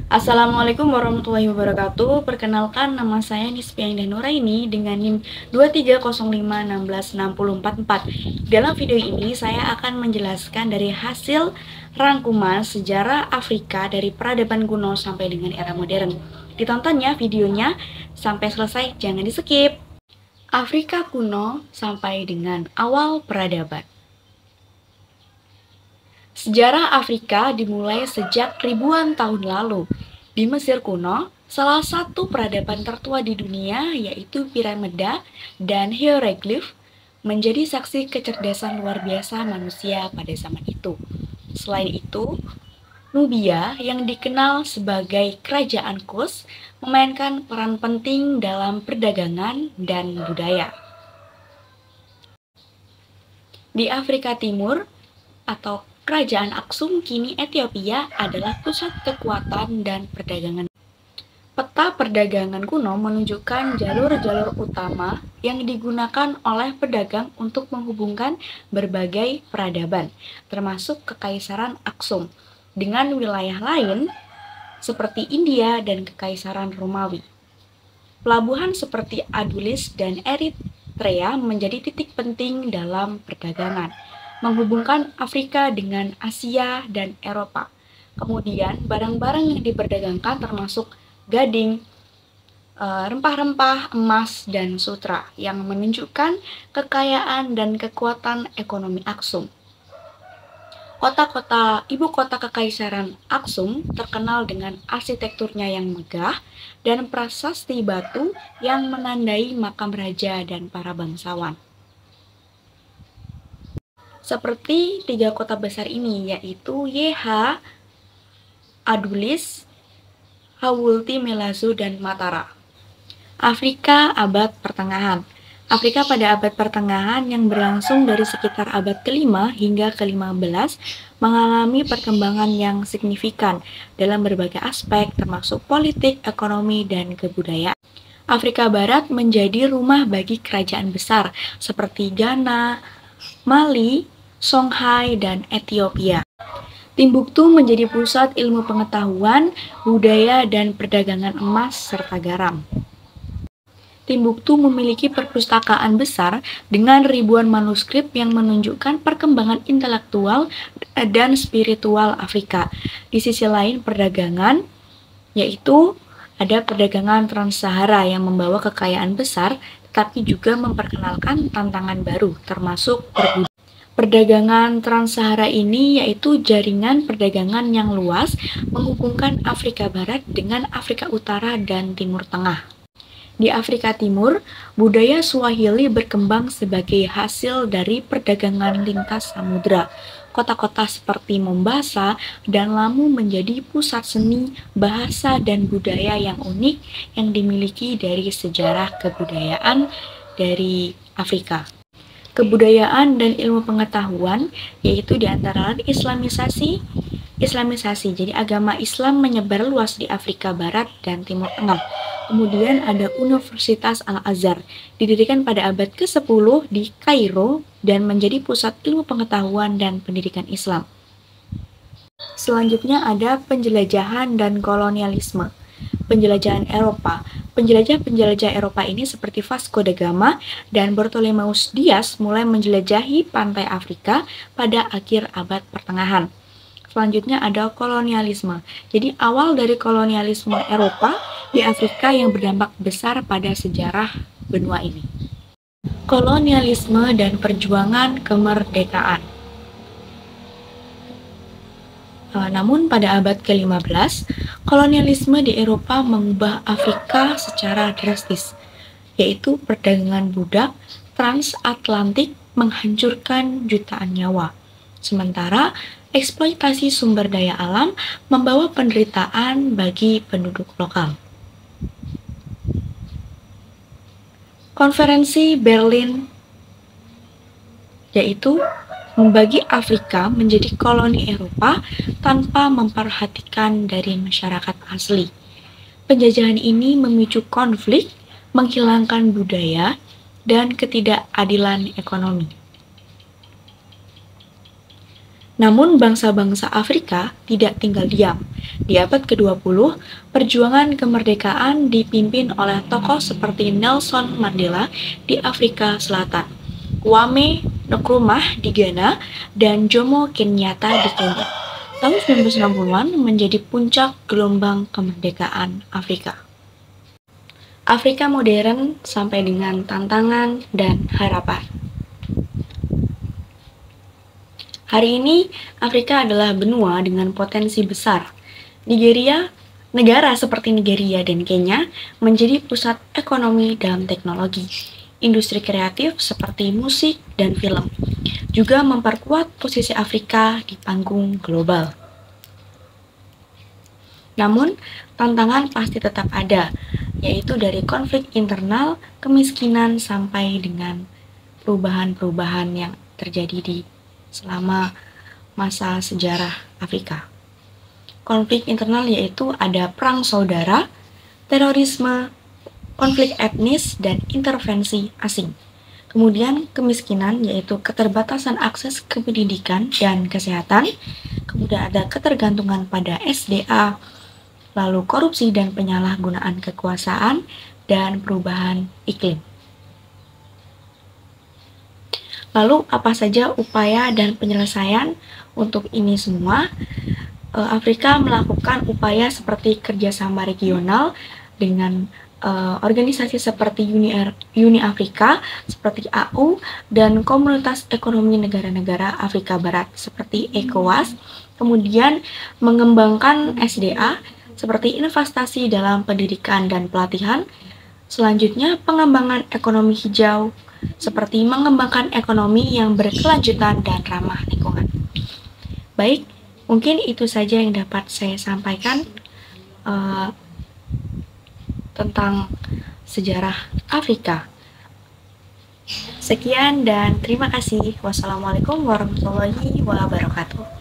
Assalamualaikum warahmatullahi wabarakatuh. Perkenalkan, nama saya Nispi Aindah Nuraini dengan NIM 230516644. Dalam video ini saya akan menjelaskan dari hasil rangkuman sejarah Afrika dari peradaban kuno sampai dengan era modern. Ditonton ya videonya sampai selesai, jangan di-skip. Afrika kuno sampai dengan awal peradaban. Sejarah Afrika dimulai sejak ribuan tahun lalu. Di Mesir kuno, salah satu peradaban tertua di dunia, yaitu piramida dan hieroglif, menjadi saksi kecerdasan luar biasa manusia pada zaman itu. Selain itu, Nubia yang dikenal sebagai kerajaan Kus memainkan peran penting dalam perdagangan dan budaya. Di Afrika Timur atau Kerajaan Aksum, kini Ethiopia, adalah pusat kekuatan dan perdagangan. Peta perdagangan kuno menunjukkan jalur-jalur utama yang digunakan oleh pedagang untuk menghubungkan berbagai peradaban, termasuk Kekaisaran Aksum, dengan wilayah lain seperti India dan Kekaisaran Romawi. Pelabuhan seperti Adulis dan Eritrea menjadi titik penting dalam perdagangan, menghubungkan Afrika dengan Asia dan Eropa. Kemudian barang-barang yang diperdagangkan termasuk gading, rempah-rempah, emas, dan sutra yang menunjukkan kekayaan dan kekuatan ekonomi Aksum. Ibu kota Kekaisaran Aksum terkenal dengan arsitekturnya yang megah dan prasasti batu yang menandai makam raja dan para bangsawan. Seperti tiga kota besar ini, yaitu Yeha, Adulis, Hawulti Melazu, dan Matara. Afrika abad pertengahan. Afrika pada abad pertengahan yang berlangsung dari sekitar abad ke-5 hingga ke-15 mengalami perkembangan yang signifikan dalam berbagai aspek termasuk politik, ekonomi, dan kebudayaan. Afrika Barat menjadi rumah bagi kerajaan besar seperti Ghana, Mali, Songhai, dan Ethiopia. Timbuktu menjadi pusat ilmu pengetahuan, budaya, dan perdagangan emas serta garam. Timbuktu memiliki perpustakaan besar dengan ribuan manuskrip yang menunjukkan perkembangan intelektual dan spiritual Afrika. Di sisi lain, perdagangan, yaitu ada perdagangan Trans-Sahara yang membawa kekayaan besar, tetapi juga memperkenalkan tantangan baru, termasuk perdagangan Trans-Sahara ini yaitu jaringan perdagangan yang luas menghubungkan Afrika Barat dengan Afrika Utara dan Timur Tengah. Di Afrika Timur, budaya Swahili berkembang sebagai hasil dari perdagangan lintas samudra. Kota-kota seperti Mombasa dan Lamu menjadi pusat seni, bahasa, dan budaya yang unik yang dimiliki dari sejarah kebudayaan dari Afrika. Kebudayaan dan ilmu pengetahuan, yaitu diantara lain Islamisasi. Jadi agama Islam menyebar luas di Afrika Barat dan Timur Tengah. Kemudian ada Universitas Al-Azhar, didirikan pada abad ke-10 di Kairo dan menjadi pusat ilmu pengetahuan dan pendidikan Islam. Selanjutnya ada penjelajahan dan kolonialisme. Penjelajahan Eropa. Penjelajah-penjelajah Eropa ini seperti Vasco da Gama dan Bartholomeus Dias mulai menjelajahi pantai Afrika pada akhir abad pertengahan. Selanjutnya ada kolonialisme. Jadi awal dari kolonialisme Eropa di Afrika yang berdampak besar pada sejarah benua ini. Kolonialisme dan perjuangan kemerdekaan. Namun pada abad ke-15, kolonialisme di Eropa mengubah Afrika secara drastis, yaitu perdagangan budak transatlantik menghancurkan jutaan nyawa. Sementara eksploitasi sumber daya alam membawa penderitaan bagi penduduk lokal. Konferensi Berlin yaitu membagi Afrika menjadi koloni Eropa tanpa memperhatikan dari masyarakat asli. Penjajahan ini memicu konflik, menghilangkan budaya, dan ketidakadilan ekonomi. Namun bangsa-bangsa Afrika tidak tinggal diam. Di abad ke-20, perjuangan kemerdekaan dipimpin oleh tokoh seperti Nelson Mandela di Afrika Selatan, Kwame Nkrumah di Ghana, dan Jomo Kenyatta di Kenya. Tahun 1960-an menjadi puncak gelombang kemerdekaan Afrika. Afrika modern sampai dengan tantangan dan harapan. Hari ini, Afrika adalah benua dengan potensi besar. Negara seperti Nigeria dan Kenya menjadi pusat ekonomi dan teknologi. Industri kreatif seperti musik dan film juga memperkuat posisi Afrika di panggung global. Namun, tantangan pasti tetap ada, yaitu dari konflik internal, kemiskinan, sampai dengan perubahan-perubahan yang terjadi di selama masa sejarah Afrika. Konflik internal yaitu ada perang saudara, terorisme, konflik etnis, dan intervensi asing. Kemudian kemiskinan yaitu keterbatasan akses ke pendidikan dan kesehatan. Kemudian ada ketergantungan pada SDA, lalu korupsi dan penyalahgunaan kekuasaan, dan perubahan iklim. Lalu apa saja upaya dan penyelesaian untuk ini semua? Afrika melakukan upaya seperti kerjasama regional dengan organisasi seperti Uni Afrika, seperti AU, dan Komunitas Ekonomi Negara-Negara Afrika Barat seperti ECOWAS, kemudian mengembangkan SDA seperti investasi dalam pendidikan dan pelatihan, selanjutnya pengembangan ekonomi hijau, seperti mengembangkan ekonomi yang berkelanjutan dan ramah lingkungan. Baik, mungkin itu saja yang dapat saya sampaikan tentang sejarah Afrika. Sekian dan terima kasih. Wassalamualaikum warahmatullahi wabarakatuh.